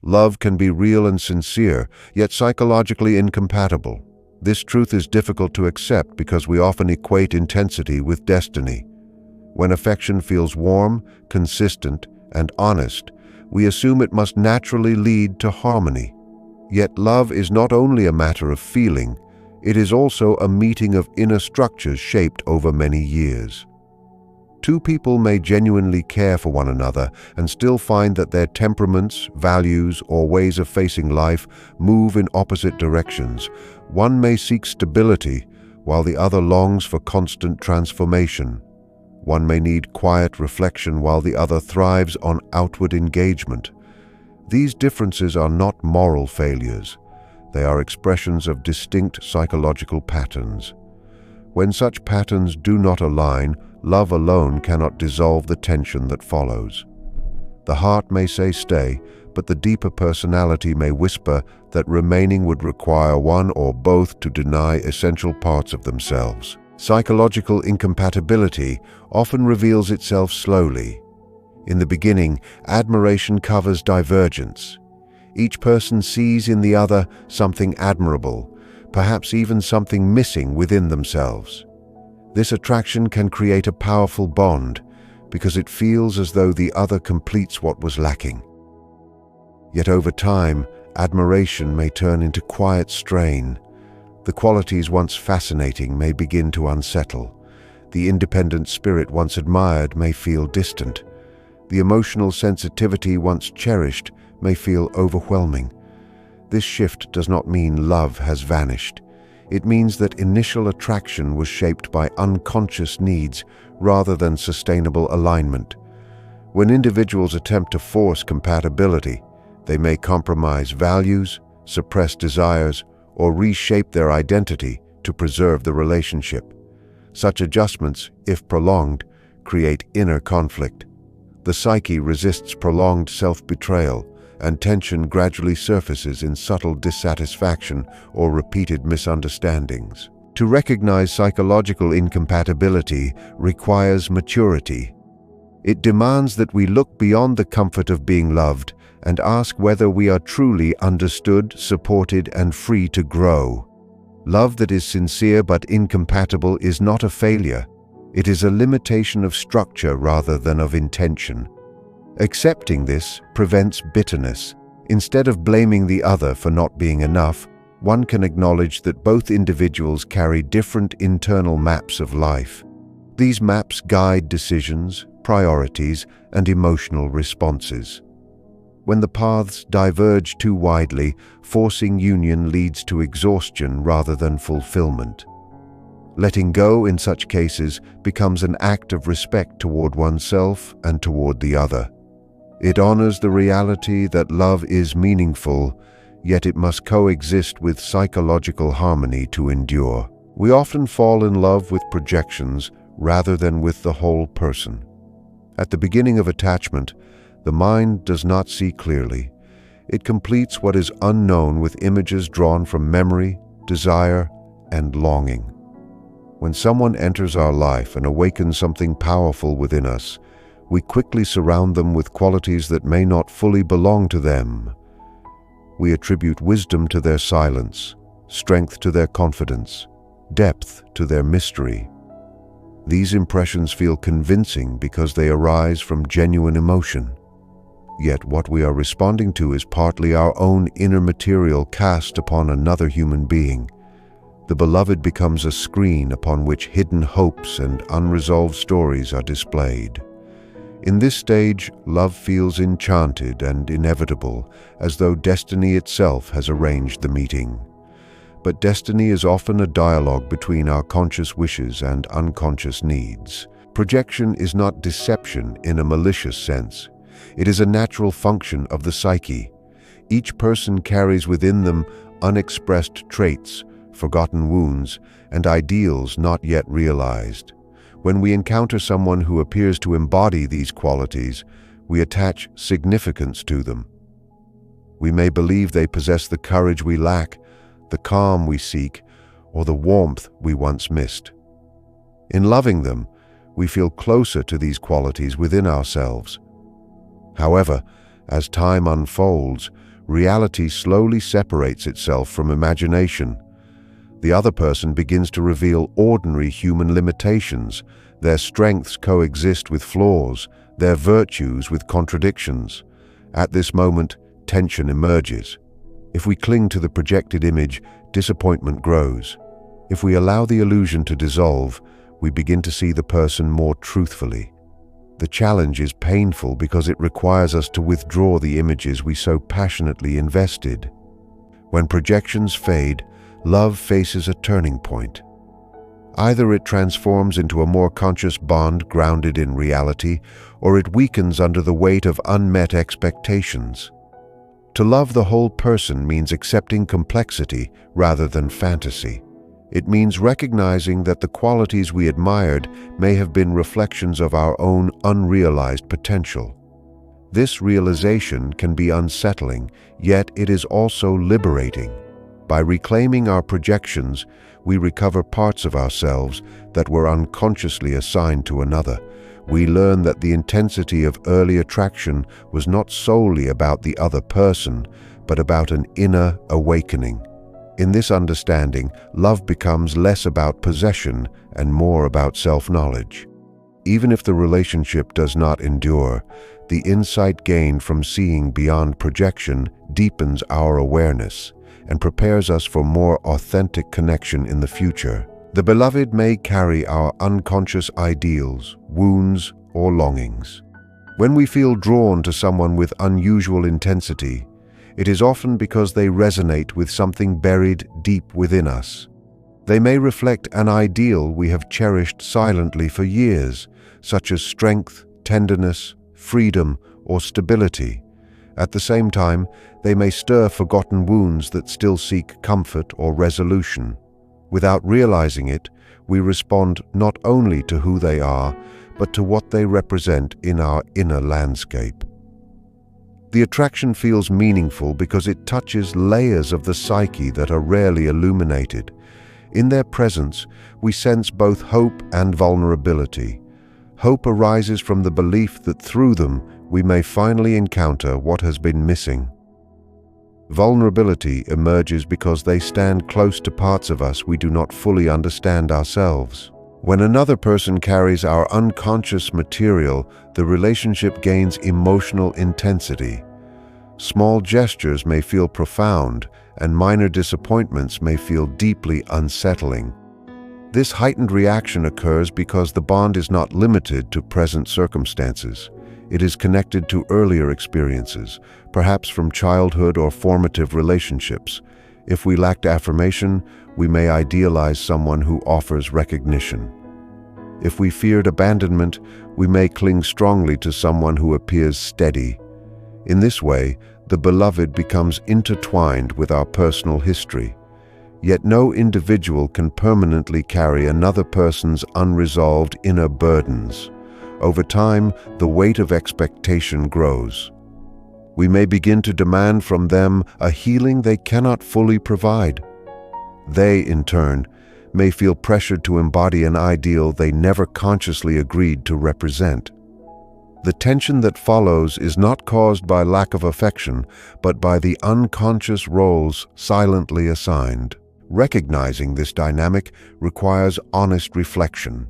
Love can be real and sincere, yet psychologically incompatible. This truth is difficult to accept because we often equate intensity with destiny. When affection feels warm, consistent, and honest, we assume it must naturally lead to harmony. Yet love is not only a matter of feeling, it is also a meeting of inner structures shaped over many years. Two people may genuinely care for one another and still find that their temperaments, values, or ways of facing life move in opposite directions. One may seek stability, while the other longs for constant transformation. One may need quiet reflection, while the other thrives on outward engagement. These differences are not moral failures. They are expressions of distinct psychological patterns. When such patterns do not align, love alone cannot dissolve the tension that follows. The heart may say stay, but the deeper personality may whisper that remaining would require one or both to deny essential parts of themselves. Psychological incompatibility often reveals itself slowly. In the beginning, admiration covers divergence. Each person sees in the other something admirable, perhaps even something missing within themselves. This attraction can create a powerful bond because it feels as though the other completes what was lacking. Yet over time, admiration may turn into quiet strain. The qualities once fascinating may begin to unsettle. The independent spirit once admired may feel distant. The emotional sensitivity once cherished may feel overwhelming. This shift does not mean love has vanished. It means that initial attraction was shaped by unconscious needs rather than sustainable alignment. When individuals attempt to force compatibility, they may compromise values, suppress desires, or reshape their identity to preserve the relationship. Such adjustments, if prolonged, create inner conflict. The psyche resists prolonged self-betrayal, and tension gradually surfaces in subtle dissatisfaction or repeated misunderstandings. To recognize psychological incompatibility requires maturity. It demands that we look beyond the comfort of being loved and ask whether we are truly understood, supported, and free to grow. Love that is sincere but incompatible is not a failure. It is a limitation of structure rather than of intention. Accepting this prevents bitterness. Instead of blaming the other for not being enough, one can acknowledge that both individuals carry different internal maps of life. These maps guide decisions, priorities, and emotional responses. When the paths diverge too widely, forcing union leads to exhaustion rather than fulfillment. Letting go in such cases becomes an act of respect toward oneself and toward the other. It honors the reality that love is meaningful, yet it must coexist with psychological harmony to endure. We often fall in love with projections rather than with the whole person. At the beginning of attachment, the mind does not see clearly. It completes what is unknown with images drawn from memory, desire, and longing. When someone enters our life and awakens something powerful within us, we quickly surround them with qualities that may not fully belong to them. We attribute wisdom to their silence, strength to their confidence, depth to their mystery. These impressions feel convincing because they arise from genuine emotion. Yet what we are responding to is partly our own inner material cast upon another human being. The beloved becomes a screen upon which hidden hopes and unresolved stories are displayed. In this stage, love feels enchanted and inevitable, as though destiny itself has arranged the meeting. But destiny is often a dialogue between our conscious wishes and unconscious needs. Projection is not deception in a malicious sense. It is a natural function of the psyche. Each person carries within them unexpressed traits, forgotten wounds, and ideals not yet realized. When we encounter someone who appears to embody these qualities, we attach significance to them. We may believe they possess the courage we lack, the calm we seek, or the warmth we once missed. In loving them, we feel closer to these qualities within ourselves. However, as time unfolds, reality slowly separates itself from imagination. The other person begins to reveal ordinary human limitations. Their strengths coexist with flaws, their virtues with contradictions. At this moment, tension emerges. If we cling to the projected image, disappointment grows. If we allow the illusion to dissolve, we begin to see the person more truthfully. The challenge is painful because it requires us to withdraw the images we so passionately invested. When projections fade, love faces a turning point. Either it transforms into a more conscious bond grounded in reality, or it weakens under the weight of unmet expectations. To love the whole person means accepting complexity rather than fantasy. It means recognizing that the qualities we admired may have been reflections of our own unrealized potential. This realization can be unsettling, yet it is also liberating. By reclaiming our projections, we recover parts of ourselves that were unconsciously assigned to another. We learn that the intensity of early attraction was not solely about the other person, but about an inner awakening. In this understanding, love becomes less about possession and more about self-knowledge. Even if the relationship does not endure, the insight gained from seeing beyond projection deepens our awareness and prepares us for more authentic connection in the future. The beloved may carry our unconscious ideals, wounds, or longings. When we feel drawn to someone with unusual intensity, it is often because they resonate with something buried deep within us. They may reflect an ideal we have cherished silently for years, such as strength, tenderness, freedom, or stability. At the same time, they may stir forgotten wounds that still seek comfort or resolution. Without realizing it, we respond not only to who they are, but to what they represent in our inner landscape. The attraction feels meaningful because it touches layers of the psyche that are rarely illuminated. In their presence, we sense both hope and vulnerability. Hope arises from the belief that through them, we may finally encounter what has been missing. Vulnerability emerges because they stand close to parts of us we do not fully understand ourselves. When another person carries our unconscious material, the relationship gains emotional intensity. Small gestures may feel profound, and minor disappointments may feel deeply unsettling. This heightened reaction occurs because the bond is not limited to present circumstances. It is connected to earlier experiences, perhaps from childhood or formative relationships. If we lacked affirmation, we may idealize someone who offers recognition. If we feared abandonment, we may cling strongly to someone who appears steady. In this way, the beloved becomes intertwined with our personal history. Yet no individual can permanently carry another person's unresolved inner burdens. Over time, the weight of expectation grows. We may begin to demand from them a healing they cannot fully provide. They, in turn, may feel pressured to embody an ideal they never consciously agreed to represent. The tension that follows is not caused by lack of affection, but by the unconscious roles silently assigned. Recognizing this dynamic requires honest reflection.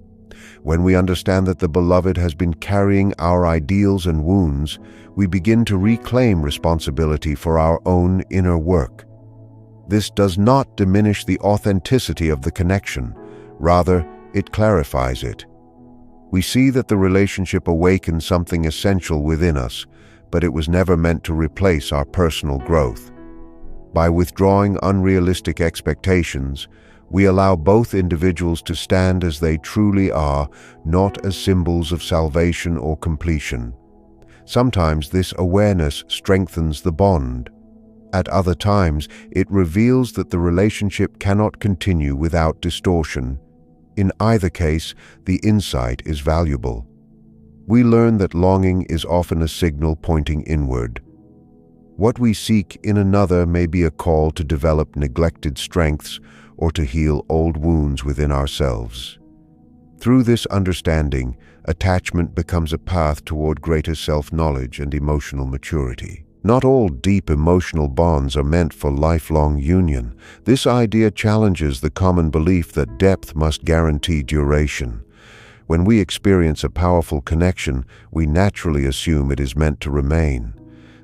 When we understand that the beloved has been carrying our ideals and wounds, we begin to reclaim responsibility for our own inner work. This does not diminish the authenticity of the connection. Rather, it clarifies it. We see that the relationship awakens something essential within us, but it was never meant to replace our personal growth. By withdrawing unrealistic expectations, we allow both individuals to stand as they truly are, not as symbols of salvation or completion. Sometimes this awareness strengthens the bond. At other times, it reveals that the relationship cannot continue without distortion. In either case, the insight is valuable. We learn that longing is often a signal pointing inward. What we seek in another may be a call to develop neglected strengths or to heal old wounds within ourselves. Through this understanding, attachment becomes a path toward greater self-knowledge and emotional maturity. Not all deep emotional bonds are meant for lifelong union. This idea challenges the common belief that depth must guarantee duration. When we experience a powerful connection, we naturally assume it is meant to remain.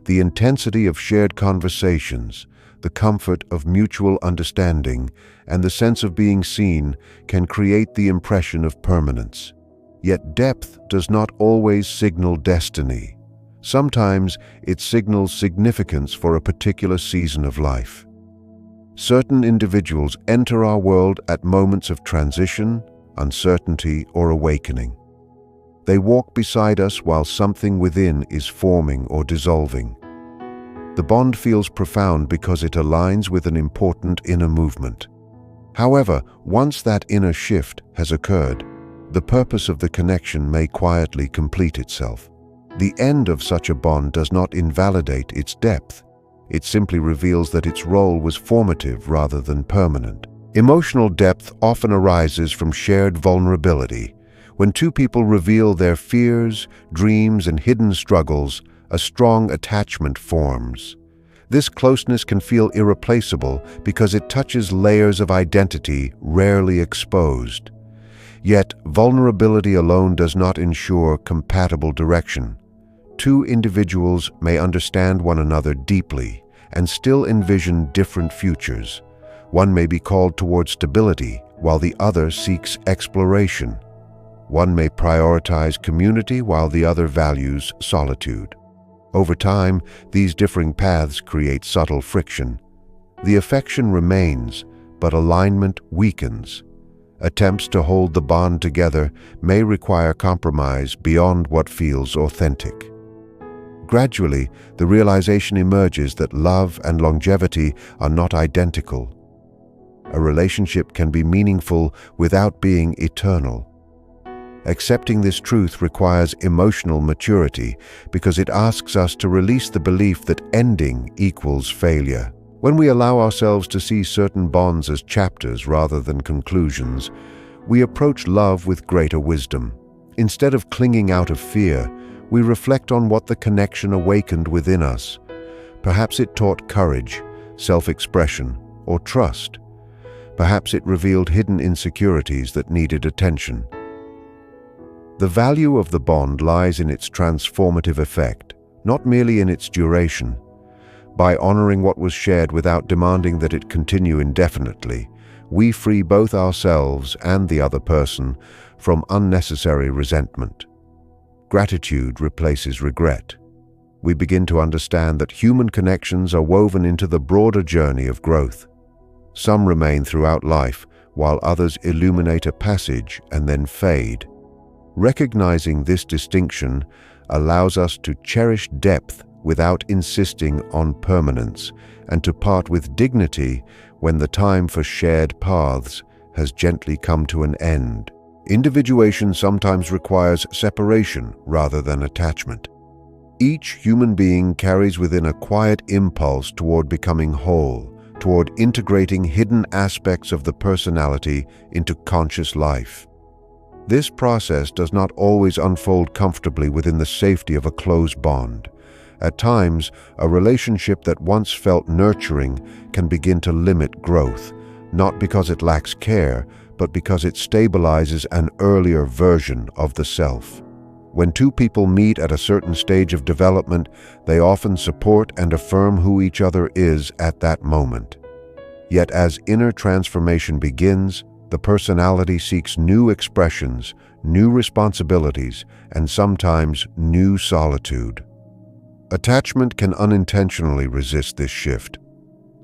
The intensity of shared conversations, the comfort of mutual understanding, and the sense of being seen can create the impression of permanence. Yet depth does not always signal destiny. Sometimes it signals significance for a particular season of life. Certain individuals enter our world at moments of transition, uncertainty, or awakening. They walk beside us while something within is forming or dissolving. The bond feels profound because it aligns with an important inner movement. However, once that inner shift has occurred, the purpose of the connection may quietly complete itself. The end of such a bond does not invalidate its depth. It simply reveals that its role was formative rather than permanent. Emotional depth often arises from shared vulnerability. When two people reveal their fears, dreams, and hidden struggles, a strong attachment forms. This closeness can feel irreplaceable because it touches layers of identity rarely exposed. Yet, vulnerability alone does not ensure compatible direction. Two individuals may understand one another deeply and still envision different futures. One may be called toward stability, while the other seeks exploration. One may prioritize community, while the other values solitude. Over time, these differing paths create subtle friction. The affection remains, but alignment weakens. Attempts to hold the bond together may require compromise beyond what feels authentic. Gradually, the realization emerges that love and longevity are not identical. A relationship can be meaningful without being eternal. Accepting this truth requires emotional maturity because it asks us to release the belief that ending equals failure. When we allow ourselves to see certain bonds as chapters rather than conclusions, we approach love with greater wisdom. Instead of clinging out of fear, we reflect on what the connection awakened within us. Perhaps it taught courage, self-expression, or trust. Perhaps it revealed hidden insecurities that needed attention. The value of the bond lies in its transformative effect, not merely in its duration. By honoring what was shared without demanding that it continue indefinitely, we free both ourselves and the other person from unnecessary resentment. Gratitude replaces regret. We begin to understand that human connections are woven into the broader journey of growth. Some remain throughout life, while others illuminate a passage and then fade. Recognizing this distinction allows us to cherish depth without insisting on permanence, and to part with dignity when the time for shared paths has gently come to an end. Individuation sometimes requires separation rather than attachment. Each human being carries within a quiet impulse toward becoming whole, toward integrating hidden aspects of the personality into conscious life. This process does not always unfold comfortably within the safety of a close bond. At times, a relationship that once felt nurturing can begin to limit growth, not because it lacks care, but because it stabilizes an earlier version of the self. When two people meet at a certain stage of development, they often support and affirm who each other is at that moment. Yet as inner transformation begins, the personality seeks new expressions, new responsibilities, and sometimes new solitude. Attachment can unintentionally resist this shift.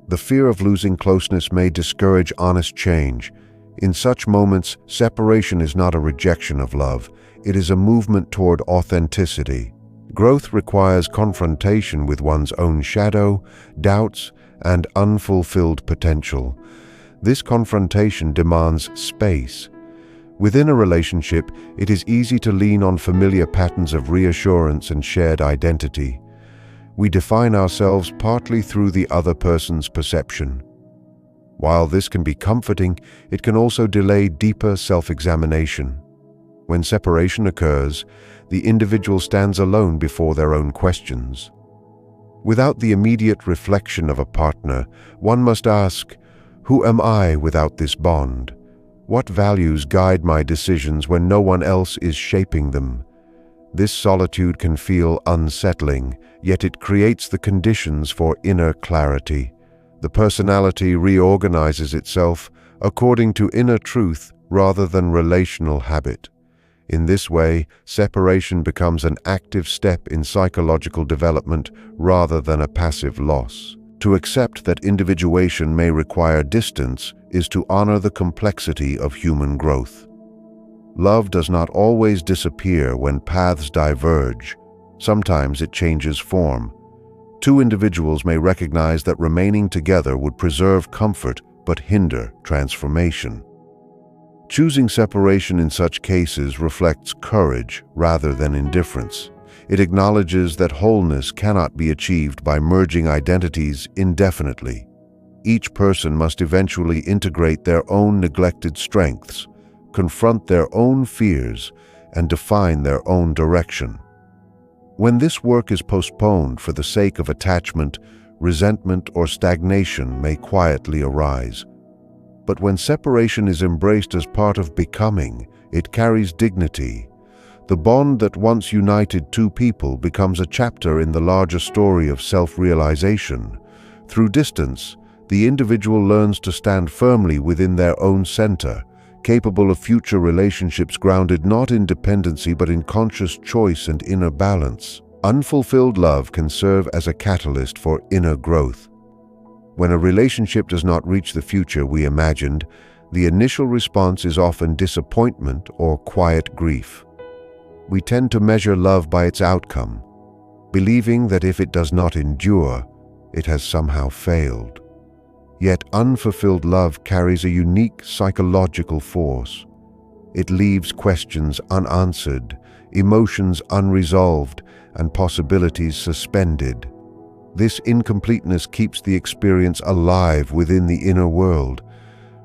The fear of losing closeness may discourage honest change. In such moments, separation is not a rejection of love, it is a movement toward authenticity. Growth requires confrontation with one's own shadow, doubts, and unfulfilled potential. This confrontation demands space. Within a relationship, it is easy to lean on familiar patterns of reassurance and shared identity. We define ourselves partly through the other person's perception. While this can be comforting, it can also delay deeper self-examination. When separation occurs, the individual stands alone before their own questions. Without the immediate reflection of a partner, one must ask, who am I without this bond? What values guide my decisions when no one else is shaping them? This solitude can feel unsettling, yet it creates the conditions for inner clarity. The personality reorganizes itself according to inner truth rather than relational habit. In this way, separation becomes an active step in psychological development rather than a passive loss. To accept that individuation may require distance is to honor the complexity of human growth. Love does not always disappear when paths diverge. Sometimes it changes form. Two individuals may recognize that remaining together would preserve comfort but hinder transformation. Choosing separation in such cases reflects courage rather than indifference. It acknowledges that wholeness cannot be achieved by merging identities indefinitely. Each person must eventually integrate their own neglected strengths, confront their own fears, and define their own direction. When this work is postponed for the sake of attachment, resentment or stagnation may quietly arise. But when separation is embraced as part of becoming, it carries dignity. The bond that once united two people becomes a chapter in the larger story of self-realization. Through distance, the individual learns to stand firmly within their own center, capable of future relationships grounded not in dependency but in conscious choice and inner balance. Unfulfilled love can serve as a catalyst for inner growth. When a relationship does not reach the future we imagined, the initial response is often disappointment or quiet grief. We tend to measure love by its outcome, believing that if it does not endure, it has somehow failed. Yet unfulfilled love carries a unique psychological force. It leaves questions unanswered, emotions unresolved, and possibilities suspended. This incompleteness keeps the experience alive within the inner world.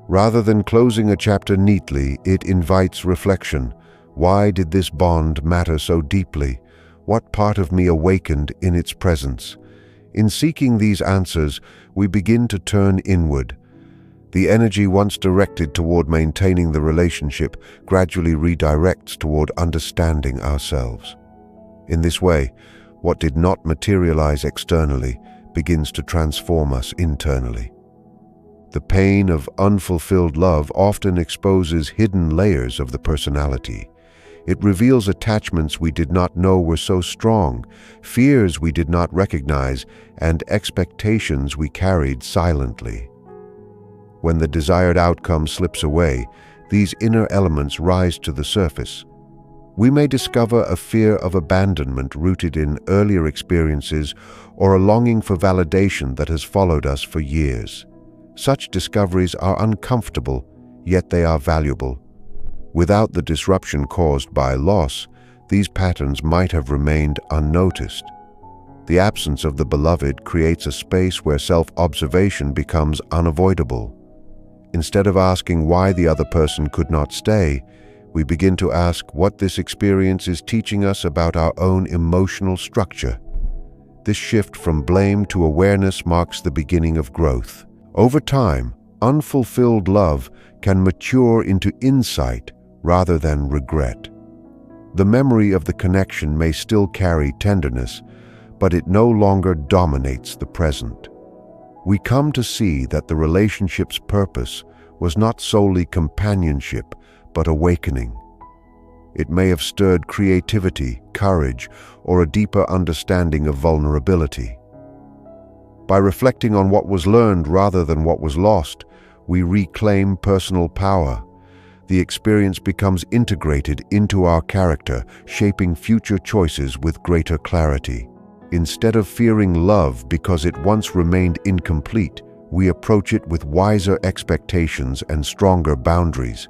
Rather than closing a chapter neatly, it invites reflection. Why did this bond matter so deeply? What part of me awakened in its presence? In seeking these answers, we begin to turn inward. The energy once directed toward maintaining the relationship gradually redirects toward understanding ourselves. In this way, what did not materialize externally begins to transform us internally. The pain of unfulfilled love often exposes hidden layers of the personality. It reveals attachments we did not know were so strong, fears we did not recognize, and expectations we carried silently. When the desired outcome slips away, these inner elements rise to the surface. We may discover a fear of abandonment rooted in earlier experiences or a longing for validation that has followed us for years. Such discoveries are uncomfortable, yet they are valuable. Without the disruption caused by loss, these patterns might have remained unnoticed. The absence of the beloved creates a space where self-observation becomes unavoidable. Instead of asking why the other person could not stay, we begin to ask what this experience is teaching us about our own emotional structure. This shift from blame to awareness marks the beginning of growth. Over time, unfulfilled love can mature into insight rather than regret. The memory of the connection may still carry tenderness, but it no longer dominates the present. We come to see that the relationship's purpose was not solely companionship, but awakening. It may have stirred creativity, courage, or a deeper understanding of vulnerability. By reflecting on what was learned rather than what was lost, we reclaim personal power. The experience becomes integrated into our character, shaping future choices with greater clarity. Instead of fearing love because it once remained incomplete, we approach it with wiser expectations and stronger boundaries.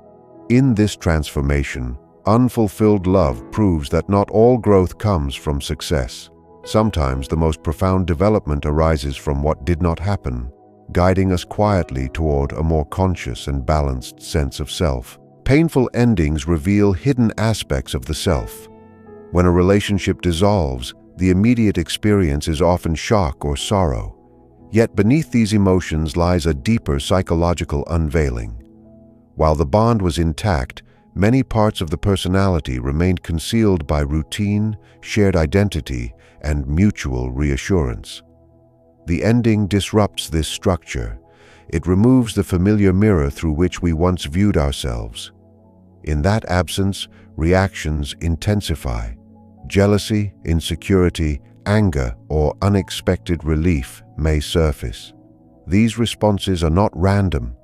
In this transformation, unfulfilled love proves that not all growth comes from success. Sometimes the most profound development arises from what did not happen, guiding us quietly toward a more conscious and balanced sense of self. Painful endings reveal hidden aspects of the self. When a relationship dissolves, the immediate experience is often shock or sorrow. Yet beneath these emotions lies a deeper psychological unveiling. While the bond was intact, many parts of the personality remained concealed by routine, shared identity, and mutual reassurance. The ending disrupts this structure. It removes the familiar mirror through which we once viewed ourselves. In that absence, reactions intensify. Jealousy, insecurity, anger, or unexpected relief may surface. These responses are not random.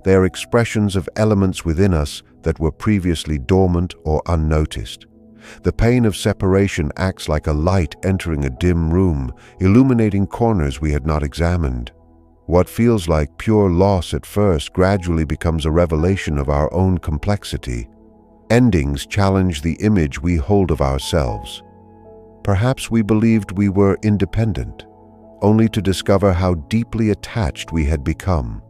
They are expressions of elements within us that were previously dormant or unnoticed. The pain of separation acts like a light entering a dim room, illuminating corners we had not examined. What feels like pure loss at first gradually becomes a revelation of our own complexity. Endings challenge the image we hold of ourselves. Perhaps we believed we were independent, only to discover how deeply attached we had become.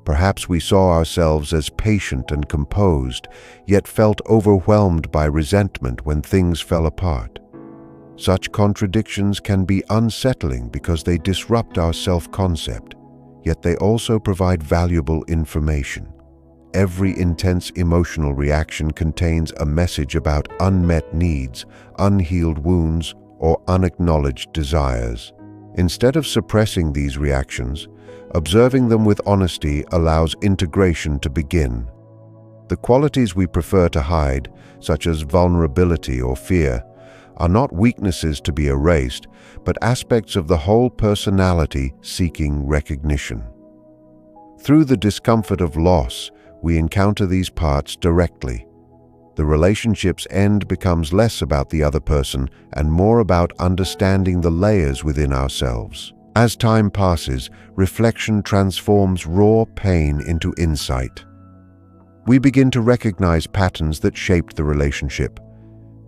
Perhaps we saw ourselves as patient and composed, yet felt overwhelmed by resentment when things fell apart. Such contradictions can be unsettling because they disrupt our self-concept, yet they also provide valuable information. Every intense emotional reaction contains a message about unmet needs, unhealed wounds, or unacknowledged desires. Instead of suppressing these reactions, observing them with honesty allows integration to begin. The qualities we prefer to hide, such as vulnerability or fear, are not weaknesses to be erased, but aspects of the whole personality seeking recognition. Through the discomfort of loss, we encounter these parts directly. The relationship's end becomes less about the other person and more about understanding the layers within ourselves. As time passes, reflection transforms raw pain into insight. We begin to recognize patterns that shaped the relationship,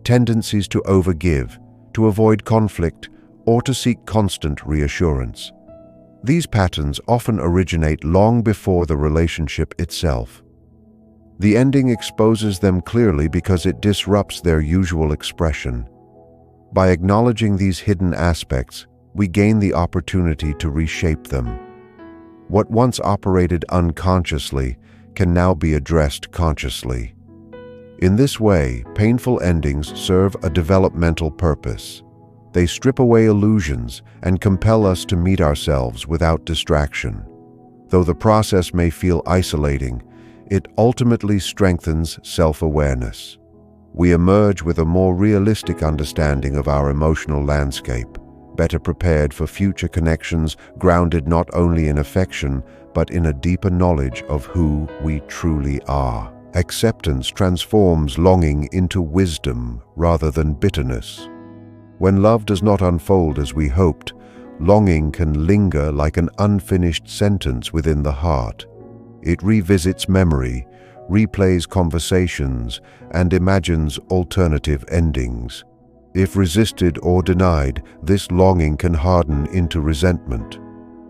tendencies to overgive, to avoid conflict, or to seek constant reassurance. These patterns often originate long before the relationship itself. The ending exposes them clearly because it disrupts their usual expression. By acknowledging these hidden aspects, we gain the opportunity to reshape them. What once operated unconsciously can now be addressed consciously. In this way, painful endings serve a developmental purpose. They strip away illusions and compel us to meet ourselves without distraction. Though the process may feel isolating, it ultimately strengthens self-awareness. We emerge with a more realistic understanding of our emotional landscape, better prepared for future connections grounded not only in affection, but in a deeper knowledge of who we truly are. Acceptance transforms longing into wisdom rather than bitterness. When love does not unfold as we hoped, longing can linger like an unfinished sentence within the heart. It revisits memory, replays conversations, and imagines alternative endings. If resisted or denied, this longing can harden into resentment.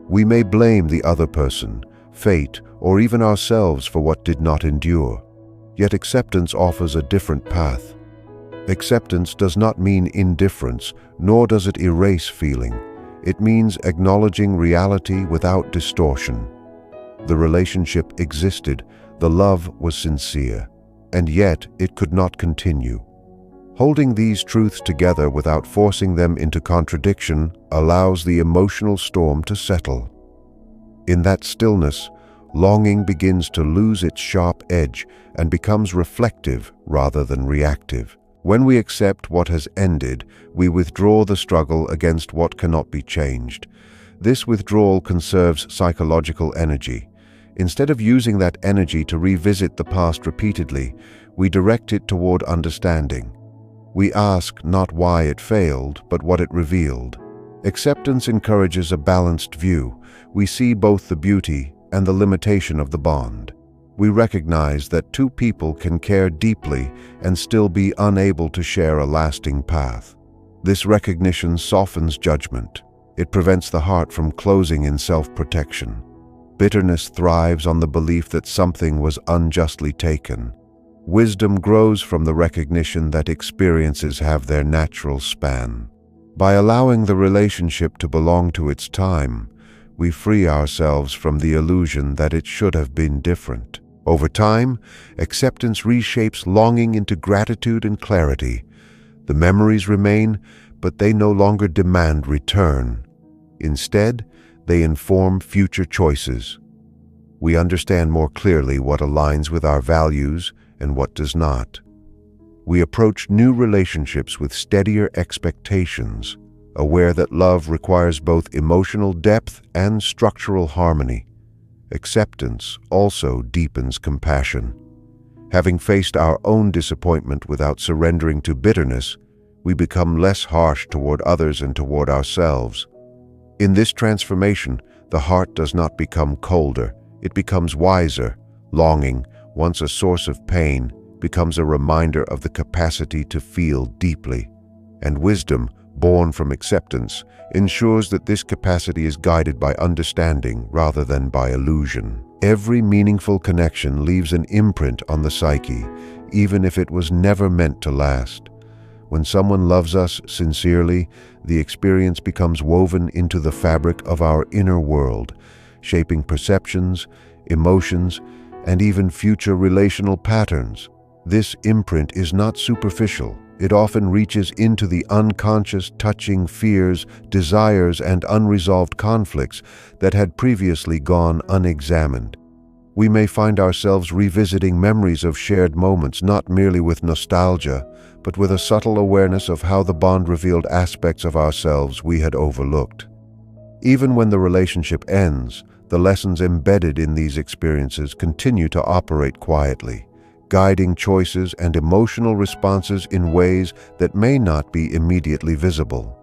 We may blame the other person, fate, or even ourselves for what did not endure. Yet acceptance offers a different path. Acceptance does not mean indifference, nor does it erase feeling. It means acknowledging reality without distortion. The relationship existed, the love was sincere, and yet it could not continue. Holding these truths together without forcing them into contradiction allows the emotional storm to settle. In that stillness, longing begins to lose its sharp edge and becomes reflective rather than reactive. When we accept what has ended, we withdraw the struggle against what cannot be changed. This withdrawal conserves psychological energy. Instead of using that energy to revisit the past repeatedly, we direct it toward understanding. We ask not why it failed, but what it revealed. Acceptance encourages a balanced view. We see both the beauty and the limitation of the bond. We recognize that two people can care deeply and still be unable to share a lasting path. This recognition softens judgment. It prevents the heart from closing in self-protection. Bitterness thrives on the belief that something was unjustly taken. Wisdom grows from the recognition that experiences have their natural span. By allowing the relationship to belong to its time, we free ourselves from the illusion that it should have been different. Over time, acceptance reshapes longing into gratitude and clarity. The memories remain, but they no longer demand return. Instead, they inform future choices. We understand more clearly what aligns with our values and what does not. We approach new relationships with steadier expectations, aware that love requires both emotional depth and structural harmony. Acceptance also deepens compassion. Having faced our own disappointment without surrendering to bitterness, we become less harsh toward others and toward ourselves. In this transformation, the heart does not become colder, it becomes wiser. Longing, once a source of pain, becomes a reminder of the capacity to feel deeply. And wisdom, born from acceptance, ensures that this capacity is guided by understanding rather than by illusion. Every meaningful connection leaves an imprint on the psyche, even if it was never meant to last. When someone loves us sincerely, the experience becomes woven into the fabric of our inner world, shaping perceptions, emotions, and even future relational patterns. This imprint is not superficial. It often reaches into the unconscious, touching fears, desires, and unresolved conflicts that had previously gone unexamined. We may find ourselves revisiting memories of shared moments not merely with nostalgia, but with a subtle awareness of how the bond revealed aspects of ourselves we had overlooked. Even when the relationship ends, the lessons embedded in these experiences continue to operate quietly, guiding choices and emotional responses in ways that may not be immediately visible.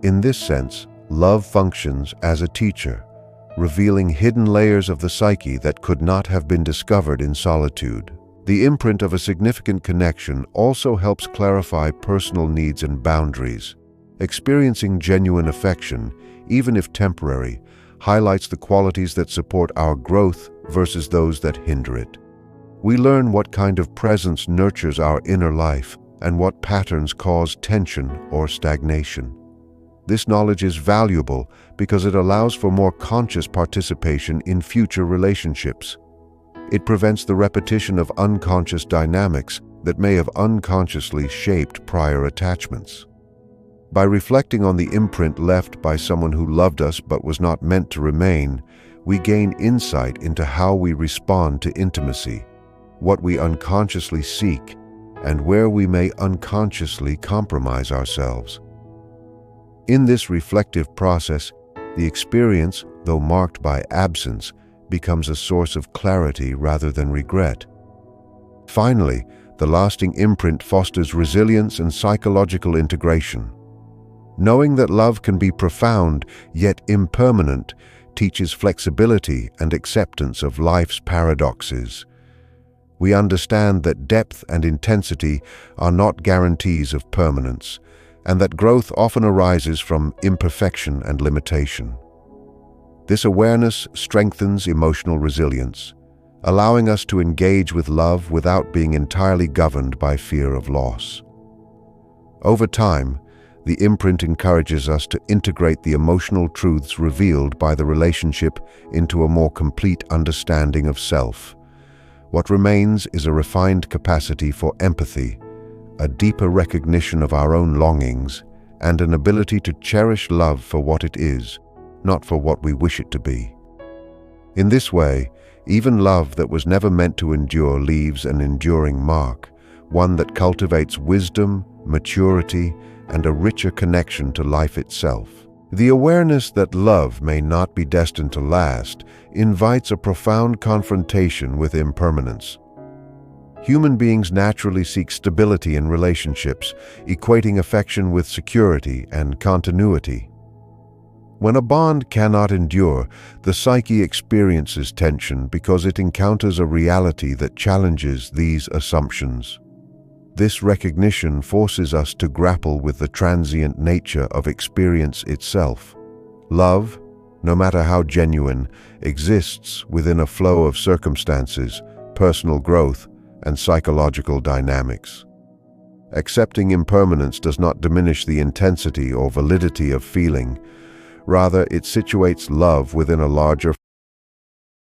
In this sense, love functions as a teacher, revealing hidden layers of the psyche that could not have been discovered in solitude. The imprint of a significant connection also helps clarify personal needs and boundaries. Experiencing genuine affection, even if temporary, highlights the qualities that support our growth versus those that hinder it. We learn what kind of presence nurtures our inner life and what patterns cause tension or stagnation. This knowledge is valuable because it allows for more conscious participation in future relationships. It prevents the repetition of unconscious dynamics that may have unconsciously shaped prior attachments. By reflecting on the imprint left by someone who loved us but was not meant to remain, we gain insight into how we respond to intimacy, what we unconsciously seek, and where we may unconsciously compromise ourselves. In this reflective process, the experience, though marked by absence, becomes a source of clarity rather than regret. Finally, the lasting imprint fosters resilience and psychological integration. Knowing that love can be profound yet impermanent teaches flexibility and acceptance of life's paradoxes. We understand that depth and intensity are not guarantees of permanence, and that growth often arises from imperfection and limitation. This awareness strengthens emotional resilience, allowing us to engage with love without being entirely governed by fear of loss. Over time, the imprint encourages us to integrate the emotional truths revealed by the relationship into a more complete understanding of self. What remains is a refined capacity for empathy, a deeper recognition of our own longings, and an ability to cherish love for what it is, not for what we wish it to be. In this way, even love that was never meant to endure leaves an enduring mark, one that cultivates wisdom, maturity, and a richer connection to life itself. The awareness that love may not be destined to last invites a profound confrontation with impermanence. Human beings naturally seek stability in relationships, equating affection with security and continuity. When a bond cannot endure, the psyche experiences tension because it encounters a reality that challenges these assumptions. This recognition forces us to grapple with the transient nature of experience itself. Love, no matter how genuine, exists within a flow of circumstances, personal growth, and psychological dynamics. Accepting impermanence does not diminish the intensity or validity of feeling. Rather, it situates love within a larger